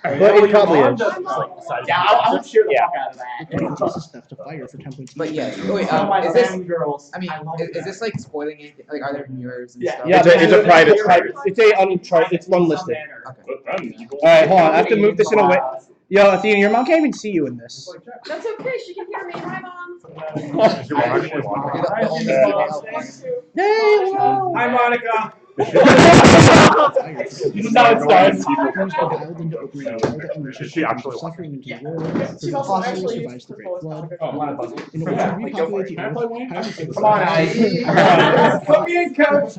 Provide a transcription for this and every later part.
But it probably is. Yeah, I would cheer the fuck out of that. This is stuff to fire for 10 points. But yeah, wait, is this? I mean, is this like spoiling anything? Like, are there mirrors and stuff? Yeah, it's a private. It's unlisted. Okay. Alright, hold on. I have to move this in a way. Yo, Athena, your mom can't even see you in this. That's okay. She can hear me. Hi, Mom. Hey, Hi, Monica. This is how it starts. Is she actually suffering into the world? She's also actually survives the great flood. Oh, In order to repopulate the earth, come on, Ike. Put me in, coach.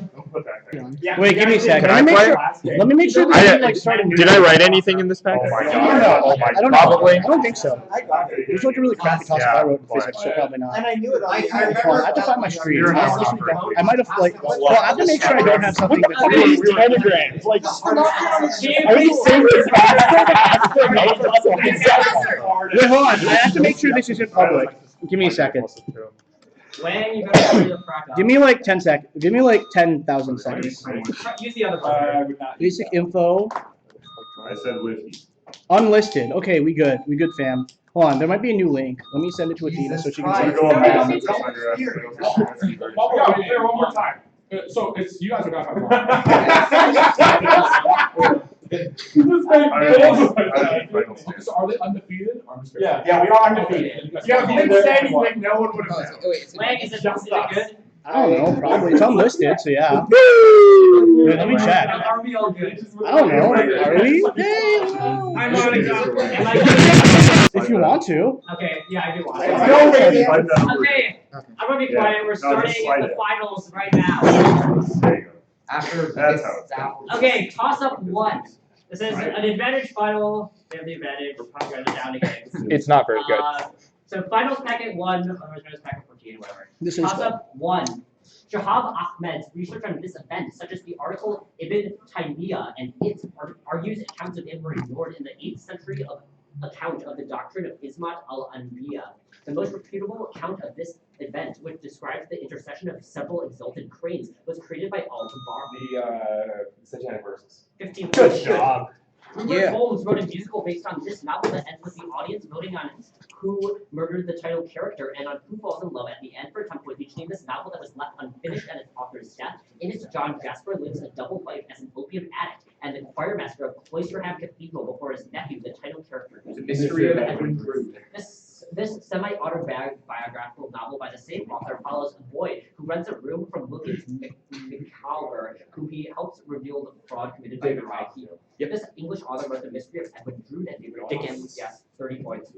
Wait, give me a second. Can I play? Let me make sure that you like start a new. Did I write anything in this pack? I don't know. Probably. I don't think so. There's like a really crappy toss I wrote in physics, so probably not. And I knew it. I Hold on, I have to find my stream. You're I might have like. Well, I have to make sure I don't have something that's anagrams. Like, are you serious? Wait, hold on. I have to make sure this isn't public. Give me a second. When you go to the practice. Give me like 10 seconds. Give me like 10,000 seconds. Use the other button. Basic info. I said Liffy. Unlisted. Okay, we good. We good, fam. Hold on. There might be a new link. Let me send it to Athena so she can see it. One more time. So it's you guys are not talking So are they undefeated? Yeah, we are undefeated. Yeah, if you didn't say anything, no one would have known. Lang, is it good? I don't know. Probably. It's unlisted, so yeah. Wait, let me check. Are we all good? I don't know. Are we? Hi, Monica. If you want to. Okay, yeah, I do want No, baby. Okay, I'm gonna be quiet. We're starting the finals right now. After That's this, how Okay, toss up one. This is an advantage final. We have the advantage. We're probably going down again. It's not very good. So finals packet 1, otherwise known as packet 14, whatever. This is Toss up 1. Shahab Ahmed's research on this event, such as the article Ibn Taymiyyah and its argues accounts of it were ignored in the 8th century account of the doctrine of Ismat al-Anbiya. The most reputable account of this event, which describes the intercession of several exalted cranes, was created by Al-Tabar. The Satanic Verses. 15 Good job. Rupert Holmes wrote a musical based on this novel that ends with the audience voting on who murdered the title character and on who falls in love at the end for 10 points, each named this novel that was left unfinished at its author's death. In it, John Jasper lives a double life as an opium addict and the choirmaster of Cloisterham Cathedral before his nephew, the title character. The Mystery of Edwin Drood. This semi-autobiographical novel by the same author follows a boy who rents a room from Wilkins McCalver, who he helps reveal the fraud committed by the hero. This English author wrote The Mystery of Edwin Drood and the original. Yes, 30 points.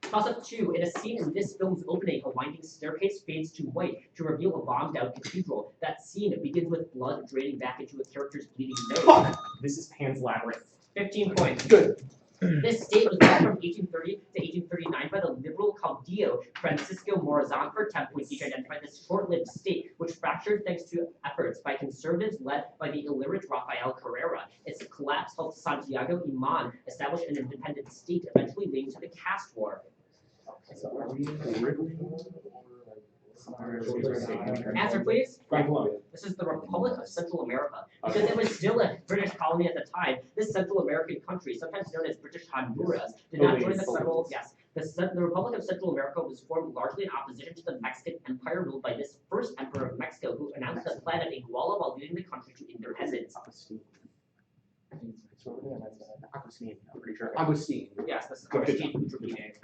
Toss up 2. In a scene in this film's opening, a winding staircase fades to white to reveal a bombed-out cathedral. That scene begins with blood draining back into a character's bleeding nose. This is Pan's Labyrinth. 15 points. Good. This state was built from 1830 to 1839 by the liberal caudillo Francisco Morazan for 10 points each, identified this short-lived state, which fractured thanks to efforts by conservatives led by the illiterate Rafael Carrera. Its collapse helped Santiago Imán establish an independent state, eventually leading to the caste war. Answer, please. This is the Republic of Central America. Because it was still a British colony at the time, this Central American country, sometimes known as British Honduras, did not join the federal. Yes, the Republic of Central America was formed largely in opposition to the Mexican Empire ruled by this first emperor of Mexico, who announced the plan of Iguala while leading the country to independence. Agustin, I'm pretty sure. Agustin. Yes, this is Agustin Utrapide.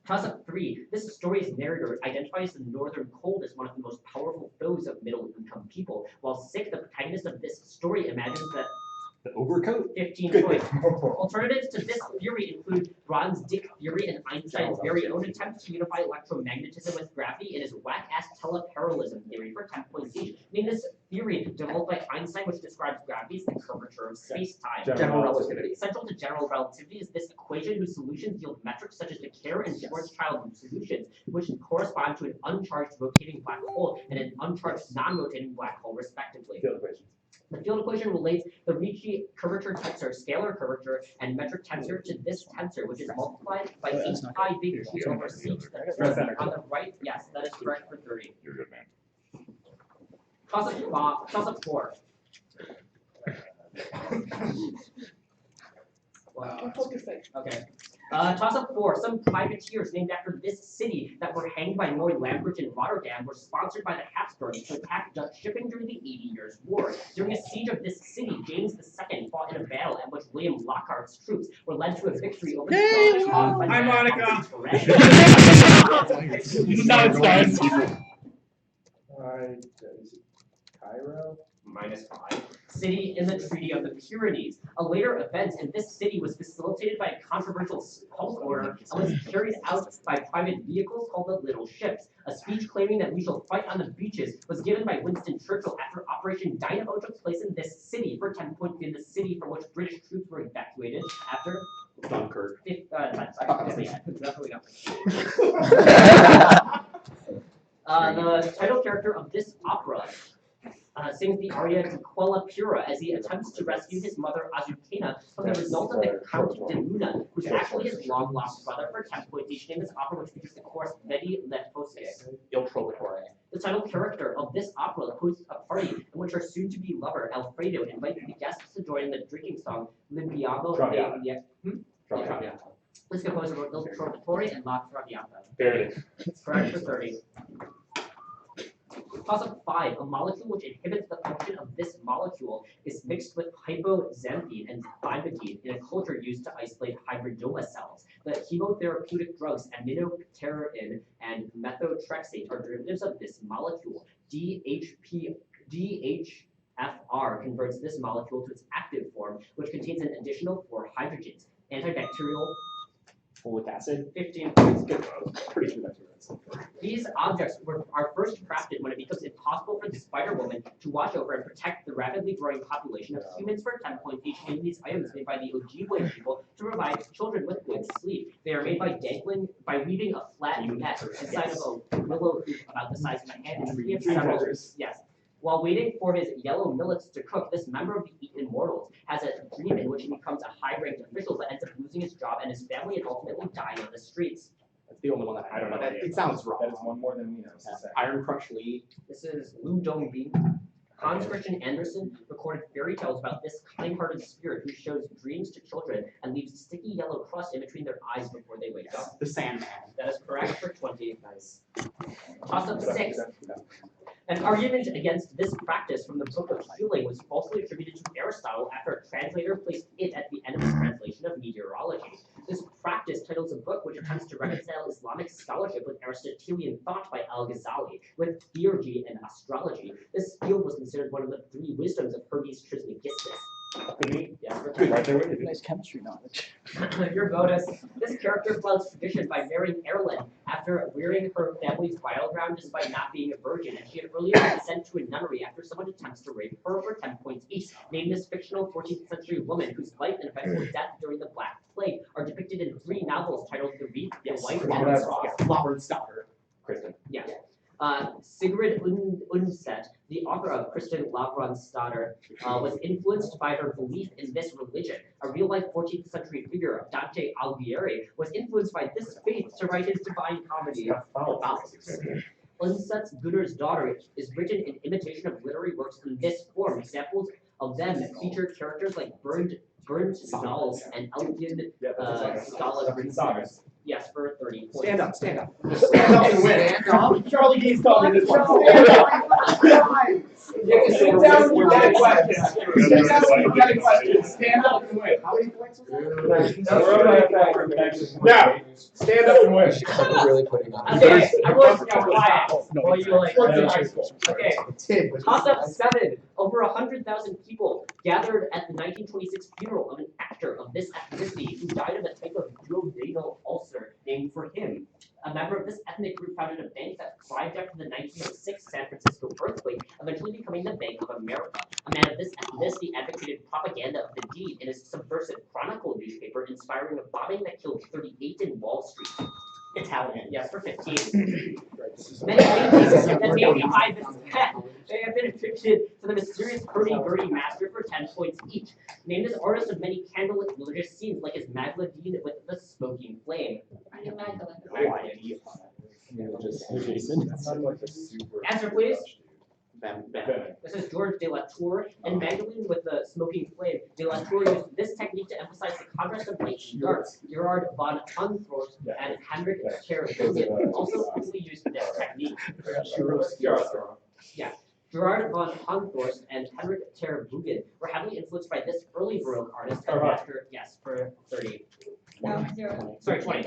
Toss up 3. This story's narrator identifies the Northern Cold as one of the most powerful foes of middle-income people, while Sick, the protagonist of this story, imagines that The overcoat. 15 points. Alternatives to this theory include Bronn's Dick theory and Einstein's very own attempt to unify electromagnetism with gravity in his whack-ass teleparallelism theory for 10 points each. Name this theory developed by Einstein, which describes gravity as the curvature of space-time. General relativity. Central to general relativity is this equation whose solutions yield metrics such as the Kerr and Schwarzschild solutions, which correspond to an uncharged rotating black hole and an uncharged non-rotating black hole, respectively. Field equation. The field equation relates the Ricci curvature tensor, scalar curvature, and metric tensor to this tensor, which is multiplied by h pi big T over c. On the right, yes, that is correct for 30. You're a good man. Toss up 4. Okay. Toss up 4. Some privateers named after this city that were hanged by Lord Lambert in Rotterdam were sponsored by the Habsburgs to attack Dutch shipping during the 80 Years' War. During a siege of this city, James II fought in a battle at which William Lockhart's troops were led to a victory over the Spanish caused by Hi, the Monica. Tourette. Now it's done. Cairo? -5. City in the Treaty of the Pyrenees. A later event in this city was facilitated by a controversial house order and was carried out by private vehicles called the Little Ships. A speech claiming that we shall fight on the beaches was given by Winston Churchill after Operation Dynamo took place in this city for 10 points in the city from which British troops were evacuated after Dunkirk. definitely not. The title character of this opera sings the aria to Quella Pura as he attempts to rescue his mother Azucena from the result of the Count de Luna, who's actually his long-lost brother. For 10 points each, name this opera, which features the chorus Vedi le Fosche. Il Trovatore. The title character of this opera hosts a party in which our soon-to-be lover Alfredo invites the guests to join in the drinking song L'Impiego Traviata. This composer wrote Il Trovatore and La Traviata. There it is. Correct for 30. Toss up 5. A molecule which inhibits the function of this molecule is mixed with hypoxanthine and thymidine in a culture used to isolate hybridoma cells. The chemotherapeutic drugs aminopterin and methotrexate are derivatives of this molecule. DHFR converts this molecule to its active form, which contains an additional 4 hydrogens. Antibacterial. Folic acid. 15 points. Pretty sure that's These objects are first crafted when it becomes impossible for the Spider-Woman to watch over and protect the rapidly growing population of humans. For 10 points each, name these items made by the Ojibwe people to provide children with good sleep. They are made by weaving a flat net inside of a willow hoop about the size of a hand and 3 of several. Yes. While waiting for his yellow millets to cook, this member of the Immortals has a dream in which he becomes a high-ranked official but ends up losing his job and his family and ultimately dying on the streets. That's the only one that I don't know. It sounds wrong. That is one more than we know. Iron Crutch Lee. This is Lou Dongbing. Hans Christian Andersen recorded fairy tales about this kind-hearted spirit who shows dreams to children and leaves sticky yellow crust in between their eyes before they wake up. The Sandman. That is correct for 20. Nice. Toss up 6. An argument against this practice from the Book of Healing was falsely attributed to Aristotle after a translator placed it at the end of his translation of meteorology. This practice titles a book which attempts to reconcile Islamic scholarship with Aristotelian thought by Al-Ghazali, with theurgy and astrology. This field was considered one of the 3 wisdoms of Hermes Trismegistus. Yes, Good, right there with you. Nice chemistry knowledge. Your bonus. This character flouts tradition by marrying Erlyn after rearing her family's bile ground despite not being a virgin, and she had earlier been sent to a nunnery after someone attempts to rape her for 10 points each. Name this fictional 14th century woman whose life and eventual death during the Black Plague are depicted in 3 novels titled The Wreath, The White, and The Cross. Loverid's daughter. Kristen. Yeah. Sigrid Undset, the author of Kristen Lavransdatter, was influenced by her belief in this religion. A real-life 14th century figure of Dante Alighieri was influenced by this faith to write his Divine Comedy. Undset's Gunner's Daughter is written in imitation of literary works in this form. Examples of them feature characters like Bernd Znals and Elgin Skala. Yes, for 30 points. Stand up, stand up. Stand up and win. Stand up. Charlie D's calling this one. You can sit down when you get a question. Sit down when you get a question. Stand up and win. How many points was Now, stand up and win. that? Really putting on. Okay, everyone's quiet. No, While you like. Sports in high school. Okay, toss up 7. Over 100,000 people gathered at the 1926 funeral of an actor of this ethnicity who died of a type of duodenal ulcer named for him. A member of this ethnic group founded a bank that thrived after the 1906 San Francisco earthquake, eventually becoming the Bank of America. A man of this ethnicity advocated propaganda of the deed in his subversive Chronicle newspaper, inspiring a bombing that killed 38 in Wall Street. Italian, yes, for 15. Many cases that may be by this pen. They have been attributed to the mysterious hurdy-gurdy master for 10 points each. Named as artist of many candlelit religious scenes, like his Magdalene with the smoking flame. Magdalene. Answer, please. This is George de la Tour, and Magdalene with the smoking flame. De la Tour used this technique to emphasize the contrast of light and dark. Gerard von Hunthorst and Henrik Terwilligen also quickly used this technique. Gerard von Hunthorst and Henrik Terwilligen were heavily influenced by this early Baroque artist and master. Yes, for 30. No, 0. Sorry, 20.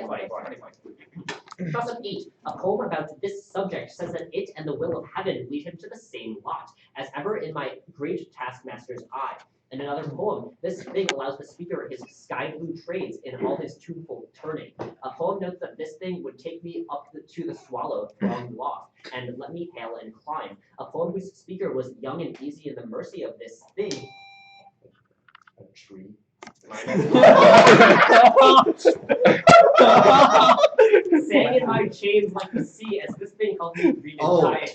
Toss of 8. A poem about this subject says that it and the will of heaven lead him to the same lot, as ever in my great taskmaster's eye. In another poem, this thing allows the speaker his sky blue trades in all his tuneful turning. A poem notes that this thing would take me up to the swallow thronged loft, and let me hail and climb. A poem whose speaker was young and easy in the mercy of this thing. A tree. Sang in my chains like the sea as this thing helped me read and die.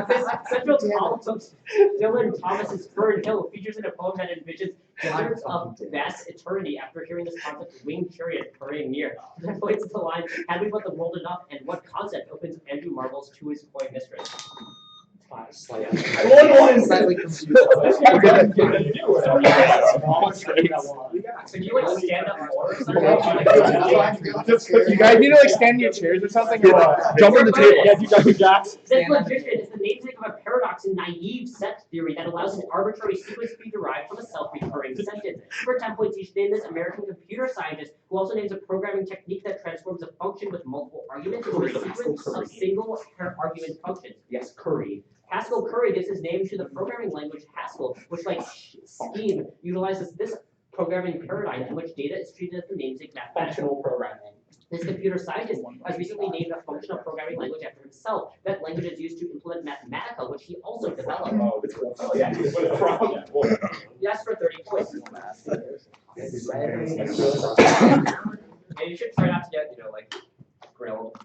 This central column of Dylan Thomas's Fern Hill features in a poem that envisions deserts of vast eternity after hearing this concept winged chariot hurrying near. That points to the line, had we but the world enough, and what concept opens Andrew Marvel's to his coy mistress. I won one. Slightly confused. So you like stand up more or something? You guys need to like stand in your chairs or something. Or jump on the table. Yeah, do jumping jacks. This logician is the namesake of a paradox in naive set theory that allows an arbitrary sequence to be derived from a self-recurring sentence. For 10 points each, name this American computer scientist who also names a programming technique that transforms a function with multiple arguments into a sequence of single argument functions. Yes, Curry. Haskell Curry gives his name to the programming language Haskell, which, like Scheme, utilizes this programming paradigm in which data is treated as the namesake mathematical. Functional programming. This computer scientist has recently named a functional programming language after himself. That language is used to implement Mathematica, which he also developed. Oh, yeah. Yes, for 30 points. And you should try not to get, like, grilled.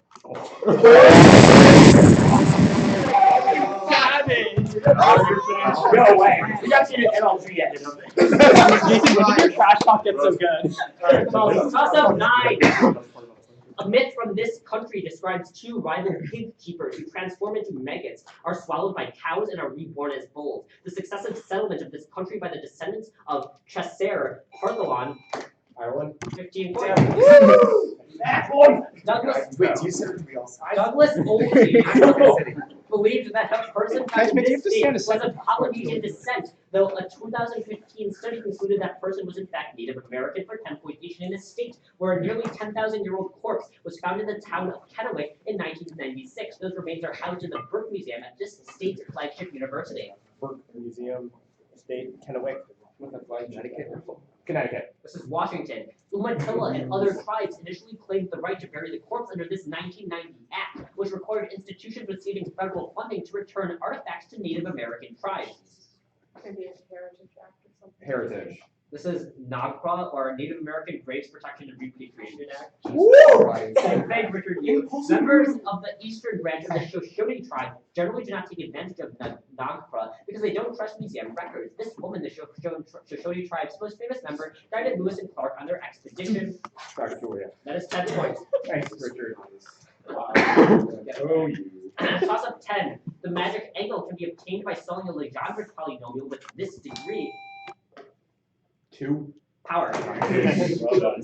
No way. You got to see an NLG at it. When did your trash talk get so good? Toss up 9. A myth from this country describes 2 rival pig keepers who transform into maggots, are swallowed by cows, and are reborn as bulls. The successive settlement of this country by the descendants of Chasser Partholon. Ireland. 15 points. Douglas. Wait, do you say to be also? Douglas Oldie believed that a person Guys, from man, do you this have to state stand a was second? of Polynesian descent, though a 2015 study concluded that person was in fact Native American for 10 points each in a state where a nearly 10,000-year-old corpse was found in the town of Kennewick in 1996. Those remains are housed in the Burke Museum at this state's flagship university. Burke Museum, State, Kennewick. Connecticut. This is Washington. Umatilla and other tribes initially claimed the right to bury the corpse under this 1990 act, which required institutions receiving federal funding to return artifacts to Native American tribes. Maybe a heritage act or something. Heritage. This is NAGPRA, or Native American Graves Protection and Repatriation Act. Thank Richard Yu. Members of the eastern branch of the Shoshone tribe generally do not take advantage of NAGPRA because they don't trust museum records. This woman, the Shoshone tribe's most famous member, died at Lewis and Clark on their expedition. That is 10 points. Thanks, Richard. Oh, toss up 10. The magic angle can be obtained by solving a Legendre polynomial with this degree. 2. Power. Well done.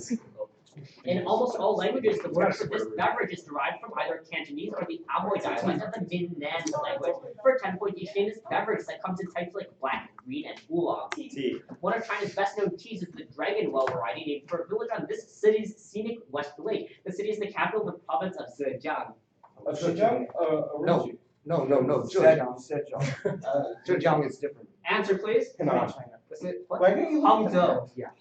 In almost all languages, the word for this beverage is derived from either Cantonese or the Amoy dialect of the Minnan language. For 10 points each, name this beverage that comes in types like black, green, and oolong. Tea. One of China's best-known teas is the Dragon Well variety, named for a village on this city's scenic west lake. The city is the capital of the province of Zhejiang. Zhejiang? No. Zhejiang. Zhejiang is different. Answer, please. Henan. This is what? Why can't you Hangzhou. Yeah.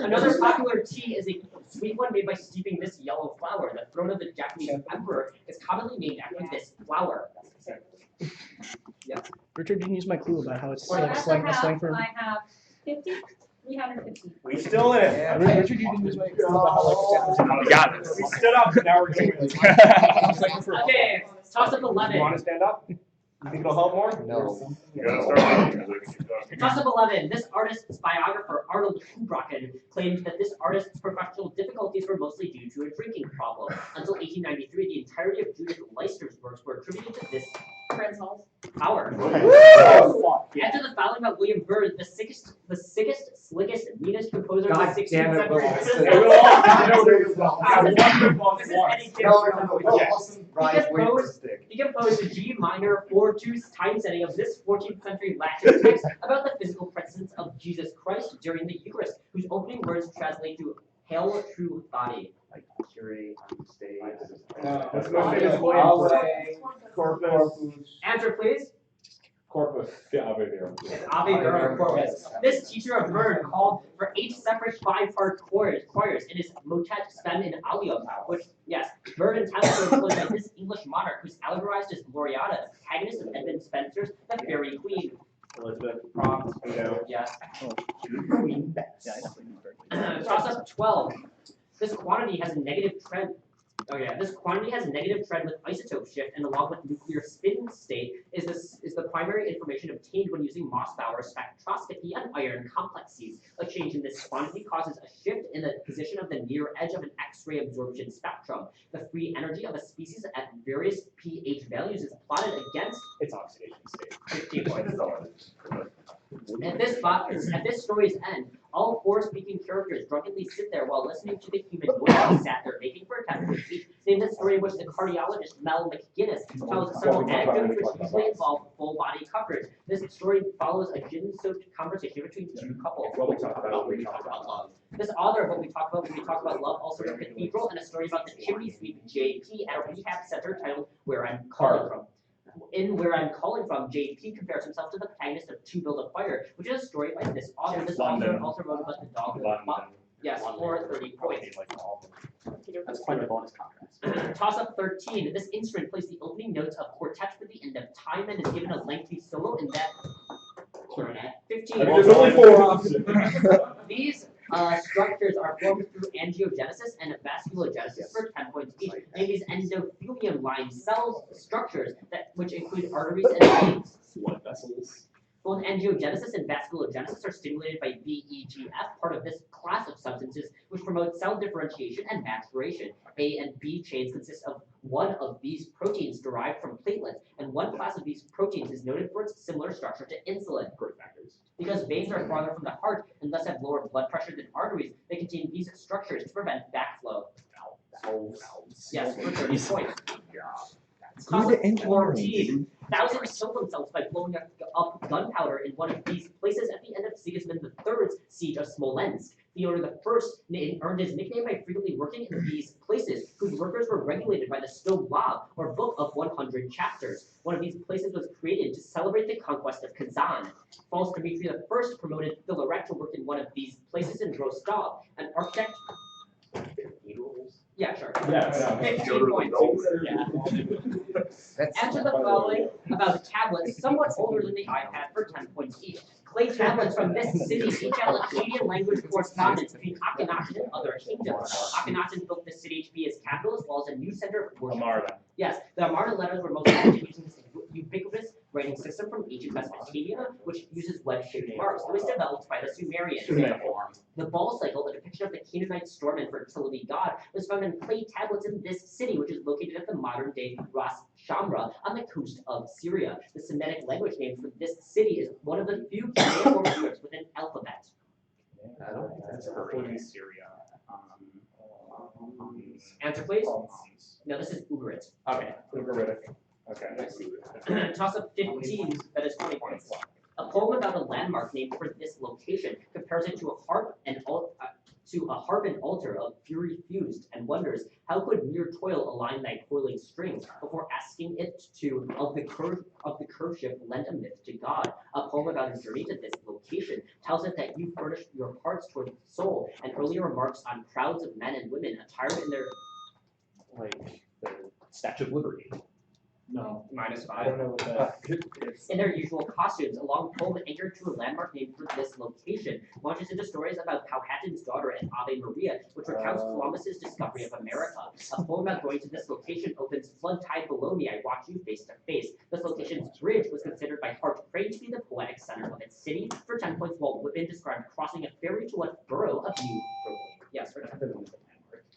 Another popular tea is a sweet one made by steeping this yellow flower. The throne of the Japanese emperor is commonly named after this flower. Richard didn't use my clue about how it's Well, like that's slang, a a slang half. for. I have 50, 350. We still in it. Yeah. Richard, you didn't use my clue about how like. We got this. We stood up, and now we're going to win. Okay, toss up 11. You want to stand up? You think it'll help more? No. You gotta start thinking, 'cause I can keep talking. Toss up 11. This artist's biographer, Arnold Houbraken, claimed that this artist's professional difficulties were mostly due to a drinking problem. Until 1893, the entirety of Judith Leister's works were attributed to this Rentals. power. After the following about William Byrd, the sickest, slickest, meanest composer of the 16th damn it, century. Will. This is They will all- I know they will. Ah, this is- this is Eddie Gibbs. Awesome rise way for stick. He composed a G minor 4/2 time setting of this 14th century Latin text about the physical presence of Jesus Christ during the Eucharist, whose opening words translate to "Hail, true body." Like curate on stage. Let's go say this William Byrd. Corpus. Answer, please. Corpus. Yeah, I'll be there. It's Ave Verum Corpus. This teacher of Byrd called for 8 separate 5-part choirs in his motet Spem in Alium, which, yes, Byrd and Tyler were employed by this English monarch who's allegorized as Gloriata, the protagonist of Edmund Spenser's The Fairy Queen. Elizabeth. Prompt. Yes. Yeah, I definitely know. Toss up 12. This quantity has a negative trend. Oh yeah, this quantity has a negative trend with isotope shift, and along with nuclear spin state is the primary information obtained when using Mossbauer spectroscopy on iron complexes. A change in this quantity causes a shift in the position of the near edge of an X-ray absorption spectrum. The free energy of a species at various pH values is plotted against It's oxidation state. 15 points. At this story's end, all 4 speaking characters drunkenly sit there while listening to the human voice they sat there making for a 10-point speech. Name the story in which the cardiologist Mel McGuinness tells several anecdotes which usually involve full body coverage. This story follows a gin-soaked conversation between 2 couples. What we talked about, we talked about love. This author of what we talked about when we talked about love also wrote Cathedral and a story about the chimney sweep JP at a rehab center titled Where I'm Calling From. In Where I'm Calling From, JP compares himself to the protagonist of To Build a Fire, which is a story by this author. This author also wrote about the dog. Yes, for 30 points. That's quite a bonus contrast. Toss up 13. This instrument plays the opening notes of Quartet for the End of Time and is given a lengthy solo in that. 15. There's only 4 options. These structures are formed through angiogenesis and vasculogenesis for 10 points each. Name these endothelium-lined cells structures which include arteries and veins. Blood vessels. Both angiogenesis and vasculogenesis are stimulated by VEGF, part of this class of substances which promote cell differentiation and maturation. A and B chains consist of one of these proteins derived from platelets, and one class of these proteins is noted for its similar structure to insulin. Growth factors. Because veins are farther from the heart and thus have lower blood pressure than arteries, they contain these structures to prevent backflow. Yes, for 30 points. Toss up 14. Thousands killed themselves by blowing up gunpowder in one of these places at the end of Sigismund III's siege of Smolensk. Theodore I earned his nickname by frequently working in these places, whose workers were regulated by the Stoglab, or Book of 100 Chapters. One of these places was created to celebrate the conquest of Kazan. False Dmitry I promoted Filaret to work in one of these places in Rostov. An architect. Yeah, sure. Yeah, 15 points. Answer the following about tablets somewhat older than the iPad for 10 points each. Clay tablets from this city each have Akkadian language correspondence between Akhenaten and other kingdoms. Akhenaten built this city to be his capital as well as a new center of worship. Amarna. Yes, the Amarna letters were most often using this ubiquitous writing system from ancient Mesopotamia, which uses wedge-shaped marks. It was developed by the Sumerians. The ball cycle, a depiction of the Canaanite storm and fertility god, was found in clay tablets in this city, which is located at the modern-day Ras Shamra on the coast of Syria. The Semitic language name for this city is one of the few cuneiform words with an alphabet. I don't think that's Hopefully Syria. Answer, please. No, this is Ugarit. Okay. Ugaritic. Okay. Toss up 15, that is 20 points. A poem about a landmark named for this location compares it to a harp and altar of fury fused, and wonders how could mere toil align thy coiling strings before asking it to of the curve shift lend a myth to God. A poem about a journey to this location tells it that you furnished your hearts toward the soul, and earlier remarks on crowds of men and women attired in their Like the Statue of Liberty. No. Minus I 5. don't know what that is. In their usual costumes, a long poem anchored to a landmark named for this location launches into stories about Powhatan's daughter and Ave Maria, which recounts Columbus's discovery of America. A poem about going to this location opens, "Flood tide below me, I watch you face to face." This location's bridge was considered by Hart Crane to be the poetic center of its city. For 10 points, Walt Whitman described crossing a ferry to what borough of New Brooklyn? Yes, for 10 points.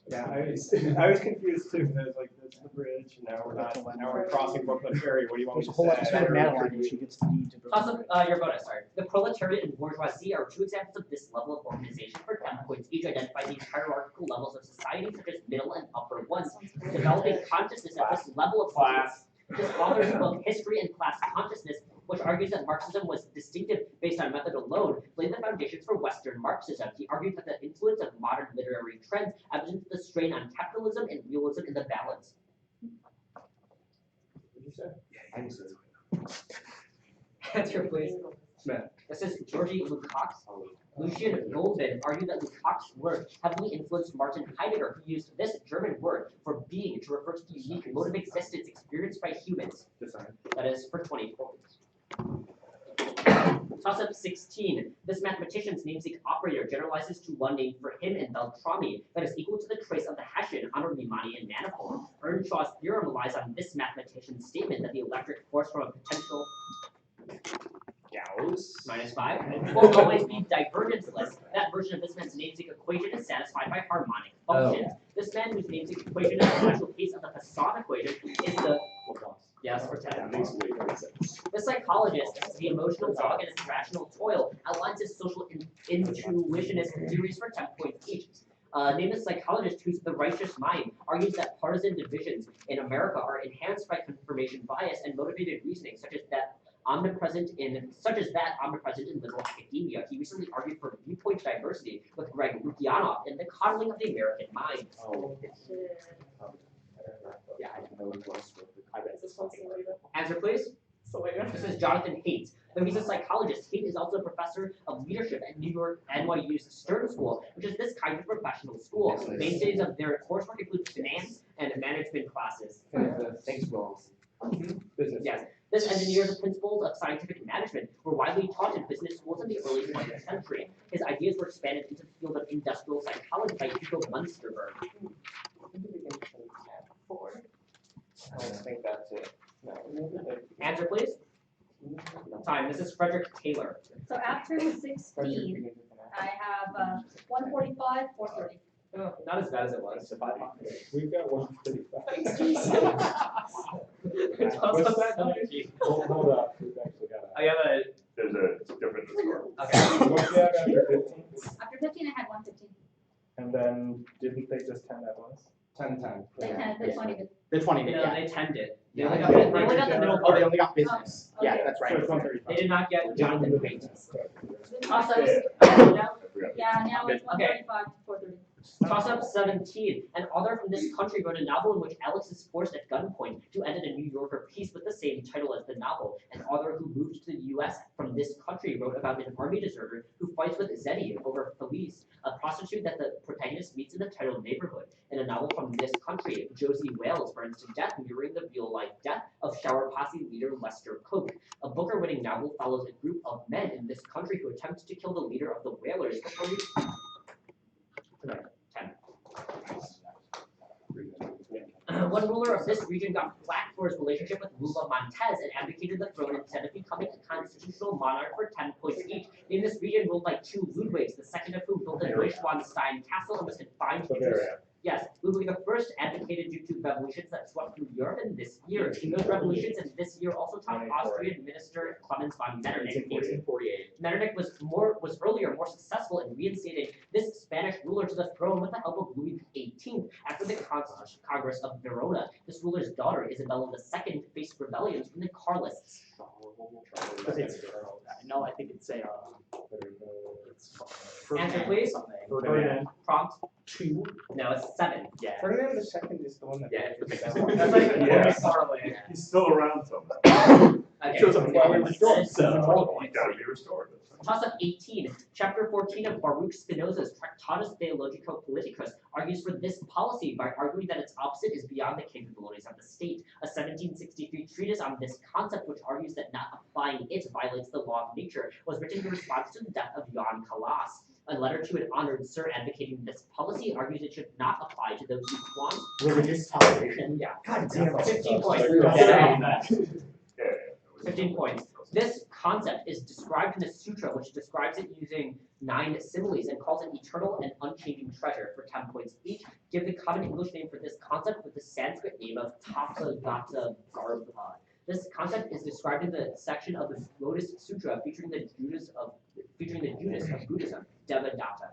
Yeah, I was confused too, because I was like, this is the bridge, and now we're crossing Brooklyn Ferry, what do you want me There's a to whole say? episode of Madeline where she gets the deed to Toss up your bonus, sorry. The proletariat and bourgeoisie are two examples of this level of organization. For 10 points, each identify these hierarchical levels of society, such as middle and upper ones. Developing consciousness at this level of Class. This author's book, History and Class Consciousness, which argues that Marxism was distinctive based on method alone, laid the foundations for Western Marxism. He argued that the influence of modern literary trends evidenced the strain on capitalism and realism in the balance. What did you say? Answer, please. Smith. This is Georgie Lukács. Lucian Goldman argued that Lukács' work heavily influenced Martin Heidegger, who used this German word for being to refer to the unique mode of existence experienced by humans. That is for 20 points. Toss up 16. This mathematician's namesake operator generalizes to one named for him in Beltrami that is equal to the trace of the Hessian on a Riemannian manifold. Earnshaw's theorem relies on this mathematician's statement that the electric force from a potential Gauss. minus 5 will always be divergenceless. That version of this man's namesake equation is satisfied by harmonic functions. This man whose namesake equation is a special case of the Poisson equation is the yes for 10. The psychologist, the emotional dog and its rational toil, outlines his social intuitionist theories for 10 points each. Name the psychologist whose The Righteous Mind argues that partisan divisions in America are enhanced by confirmation bias and motivated reasoning, such as that omnipresent in liberal academia. He recently argued for viewpoint diversity with Greg Lukianoff in The Coddling of the American Mind. Yeah, I didn't know what it was. Answer, please. This is Jonathan Haidt. Though he's a psychologist, Haidt is also a professor of leadership at New York NYU's Stern School, which is this kind of professional school. Mainstays of their coursework include finance and management classes. Thanks, Wells. Business. Yes. This engineers the principles of scientific management were widely taught in business schools in the early 20th century. His ideas were expanded into the field of industrial psychology by Hugo Munsterberg. I think that's it. No. Answer, please. Time. This is Frederick Taylor. So after 16, I have 145, 430. Oh, not as bad as it was. We've got 135. What's that? Hold up, we've actually got I have a. There's a difference in score. Okay. What do you have after 15? After 15, I had 115. And then, didn't they just 10 that once? 10. They had the 20. The 20 No, minute. they tended. They Yeah. only got the middle Oh, they part. only got business. Oh, Yeah, okay. that's So right. it's 135. They did not get Jonathan Haidt. Yeah. Toss up. Yeah, now it's 135 to 430. Toss up 17. An author from this country wrote a novel in which Alex is forced at gunpoint to edit a New Yorker piece with the same title as the novel. An author who moved to the U.S. from this country wrote about an army deserter who fights with Zeddy over Felice, a prostitute that the protagonist meets in the titled neighborhood. In a novel from this country, Josie Wales burns to death, mirroring the real-life death of Shower Posse leader Lester Coke. A Booker-winning novel follows a group of men in this country who attempt to kill the leader of the Whalers before he... 10. One ruler of this region got flack for his relationship with Lula Montez and abdicated the throne instead of becoming a constitutional monarch for 10 points each. In this region ruled by two Ludwigs, the second of whom built a Neuschwanstein castle and was confined to yes, Ludwig I advocated due to revolutions that swept through Europe in this year. Those revolutions in this year also taught Austrian minister Clemens von Metternich. 1848. Metternich was earlier more successful in reinstating this Spanish ruler to the throne with the help of Louis XVIII. After the Congress of Verona, this ruler's daughter Isabella II faced rebellions from the Carlists. No, I think it's a. Answer, please. Something. Ferdinand. Prompt 2. Now it's 7. Yeah. Ferdinand the second is the one that. Yeah, it's the big That's one. like the Yeah. only parlay. He's still around somehow. Okay. Shows up why we restored. That is 20 He points. gotta be restored. Toss up 18. Chapter 14 of Baruch Spinoza's Tractatus Theologico Politicus argues for this policy by arguing that its opposite is beyond the capabilities of the state. A 1763 treatise on this concept, which argues that not applying it violates the law of nature, was written in response to the death of Jan Kalas. A letter to an honored sir advocating this policy argues it should not apply to those who flaunt Religious toleration. Yeah. God damn. 15 points. Yeah. 15 points. This concept is described in the sutra, which describes it using 9 similes and calls it eternal and unchanging treasure for 10 points each. Give the common English name for this concept with the Sanskrit name of Tathagata Garbha. This concept is described in the section of the Lotus Sutra featuring the Judas of Buddhism, Devadatta.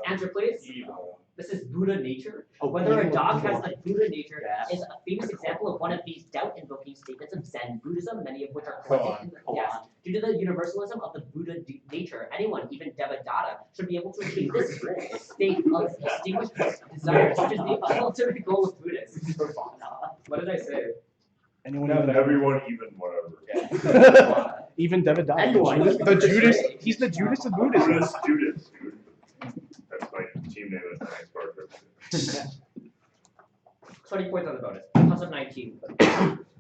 Answer, please. This is Buddha nature. Whether a dog has a Buddha nature is a famous example of one of these doubt-invoking statements of Zen Buddhism, many of which are collected in the yes. Due to the universalism of the Buddha nature, anyone, even Devadatta, should be able to achieve this state of extinguished desire, which is the ultimate goal of Buddhists. What did I say? Anyone? Everyone, even whatever. Even Devadatta. Anyone. The Judas. He's the Judas of Buddhism. Judas, dude. That's my team name at the next part. 20 points on the bonus. Toss of 19.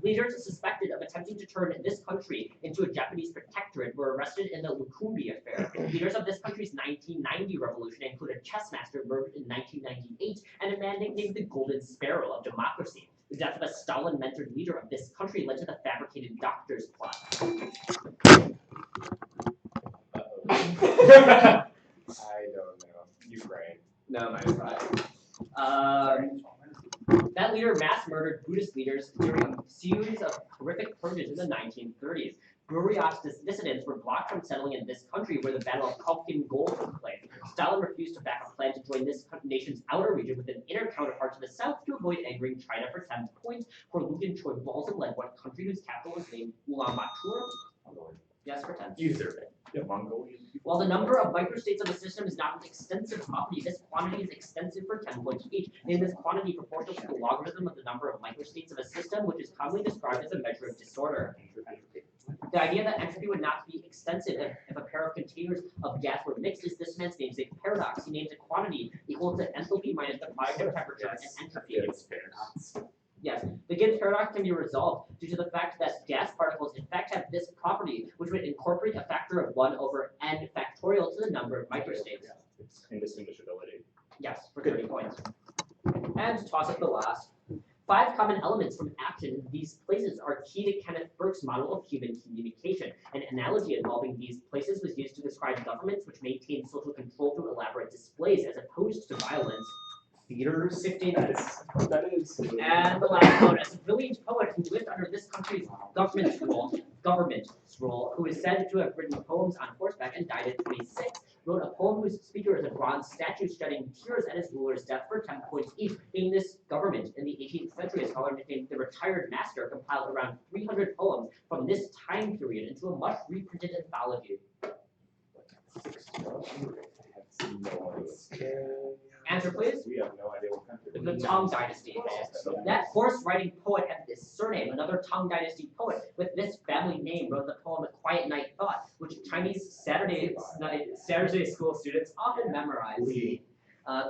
Leaders suspected of attempting to turn this country into a Japanese protectorate were arrested in the Lukumbi affair. Leaders of this country's 1990 revolution included a chess master murdered in 1998 and a man nicknamed the Golden Sparrow of democracy. The death of a Stalin-mentored leader of this country led to the fabricated doctor's plot. I don't know. Ukraine. No, -5. That leader mass murdered Buddhist leaders during a series of horrific purges in the 1930s. Buryat's dissidents were blocked from settling in this country where the Battle of Khalkhin Gol took place. Stalin refused to back a plan to join this nation's outer region with an inner counterpart to the south to avoid angering China for 10 points. Khorlugin Choi Balzan led one country whose capital was named Ulaanbaatar. Yes, for 10. You deserve it. Yeah, Mongolian. While the number of microstates of a system is not an extensive property, this quantity is extensive for 10 points each. In this quantity proportional to the logarithm of the number of microstates of a system, which is commonly described as a measure of disorder. The idea that entropy would not be extensive if a pair of containers of gas were mixed is this man's namesake paradox. He names a quantity equal to enthalpy minus the product of temperature and entropy. Yes, the Gibbs paradox can be resolved due to the fact that gas particles in fact have this property, which would incorporate a factor of 1 over n factorial to the number of microstates. It's indistinguishability. Yes, for 30 points. And toss up the last. 5 common elements from action in these places are key to Kenneth Burke's model of human communication. An analogy involving these places was used to describe governments which maintain social control through elaborate displays as opposed to violence. Theaters, 15 minutes. That is. And the last bonus, a brilliant poet who lived under this country's government rule, who is said to have written poems on horseback and died at 26, wrote a poem whose speaker is a bronze statue shedding tears at his ruler's death for 10 points each. In this government in the 18th century, a scholar nicknamed the Retired Master compiled around 300 poems from this time period into a much reprinted anthology. Answer, please. We have no idea what country. The Tang Dynasty. That horse-riding poet had this surname. Another Tang Dynasty poet with this family name wrote the poem "A Quiet Night Thought," which Chinese Saturday school students often memorize.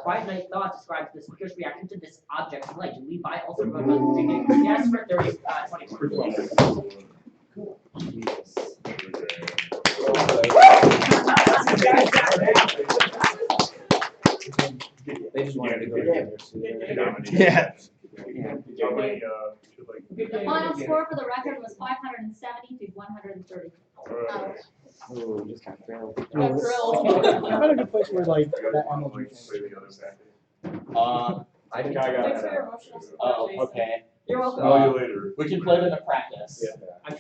Quiet Night Thought describes the speaker's reaction to this object of light. Li Bai also wrote about drinking. Yes, for 24. They just wanted to go to Yeah. How many, The final score for the record was 570 to 130. Oh, just kind of failed. I'm thrilled. I'm at a good place where like that MLB thing. I think I got Thanks it. for your emotional support, Oh, Jason. okay. You're welcome. Call you later. We can play them in practice. Yeah.